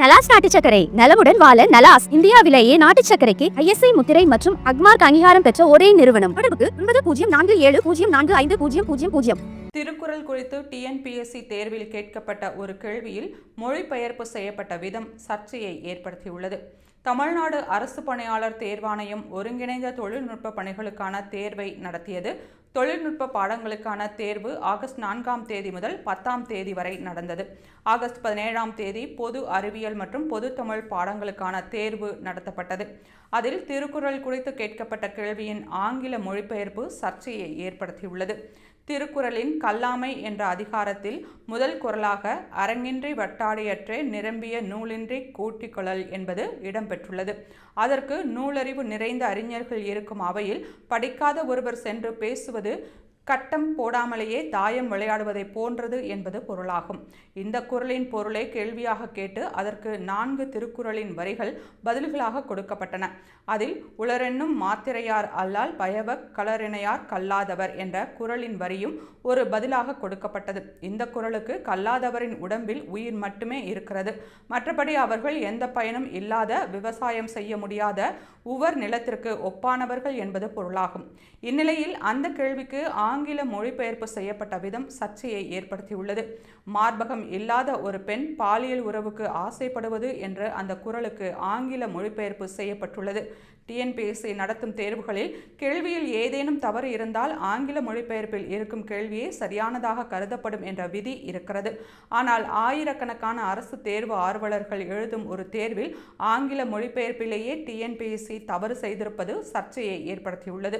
நலாஸ் நாட்டு சர்க்கரை நலமுடன் வாழ நலாஸ் இந்தியாவிலேயே நாட்டு சர்க்கரைக்கு ISI முத்திரை மற்றும் அக்மார்க் அங்கீகாரம் பெற்ற ஒரே நிறுவனம். தொடர்புக்கு 9047045000. திருக்குறள் குறித்து TNPSC தேர்வில் கேட்கப்பட்ட ஒரு கேள்வியில் மொழிபெயர்ப்பு செய்யப்பட்ட விதம் சர்ச்சையை ஏற்படுத்தியுள்ளது. தமிழ்நாடு அரசு பணியாளர் தேர்வாணையம் ஒருங்கிணைந்த தொழில்நுட்ப பணிகளுக்கான தேர்வை நடத்தியது. தொழில்நுட்ப பாடங்களுக்கான தேர்வு ஆகஸ்ட் 4ஆம் தேதி முதல் 10ஆம் தேதி வரை நடந்தது. ஆகஸ்ட் 17ஆம் தேதி பொது அறிவியல் மற்றும் பொது தமிழ் பாடங்களுக்கான தேர்வு நடத்தப்பட்டது. அதில் திருக்குறள் குறித்து கேட்கப்பட்ட கேள்வியின் ஆங்கில மொழிபெயர்ப்பு சர்ச்சையை ஏற்படுத்தியுள்ளது. திருக்குறளின் கல்லாமை என்ற அதிகாரத்தில் முதல் குறளாக அரங்கின்றி வட்டாடியற்றே நிரம்பிய நூலின்றி கூட்டிக்கொள்ளல் என்பது இடம்பெற்றுள்ளது. அதற்கு நூலறிவு நிறைந்த அறிஞர்கள் இருக்கும் அவையில் படிக்காத ஒருவர் சென்று பேசுவது கட்டம் போடாமலேயே தாயம் விளையாடுவதை போன்றது என்பது பொருளாகும். இந்த குறளின் பொருளை கேள்வியாக கேட்டு அதற்கு 4 திருக்குறளின் வரிகள் பதில்களாக கொடுக்கப்பட்டன. அதில் உளரென்னும் மாத்திரையார் அல்லால் பயவக் களரினையார் கல்லாதவர் என்ற குறளின் வரியும் ஒரு பதிலாக கொடுக்கப்பட்டது. இந்த குறளுக்கு கல்லாதவரின் உடம்பில் உயிர் மட்டுமே இருக்கிறது, மற்றபடி அவர்கள் எந்த பயனும் இல்லாத விவசாயம் செய்ய முடியாத உவர் நிலத்திற்கு ஒப்பானவர்கள் என்பது பொருளாகும். இந்நிலையில் அந்த கேள்விக்கு ஆங்கில மொழிபெயர்ப்பு செய்யப்பட்ட விதம் சர்ச்சையை ஏற்படுத்தியுள்ளது. மார்பகம் இல்லாத ஒரு பெண் பாலியல் உறவுக்கு ஆசைப்படுவது என்று அந்த குறளுக்கு ஆங்கில மொழிபெயர்ப்பு செய்யப்பட்டுள்ளது. TNPSC நடத்தும் தேர்வுகளில் கேள்வியில் ஏதேனும் தவறு இருந்தால் ஆங்கில மொழிபெயர்ப்பில் இருக்கும் கேள்வியே சரியானதாக கருதப்படும் என்ற விதி இருக்கிறது. ஆனால் ஆயிரக்கணக்கான அரசு தேர்வு ஆர்வலர்கள் எழுதும் ஒரு தேர்வில் ஆங்கில மொழிபெயர்ப்பிலேயே TNPSC தவறு செய்திருப்பது சர்ச்சையை ஏற்படுத்தியுள்ளது.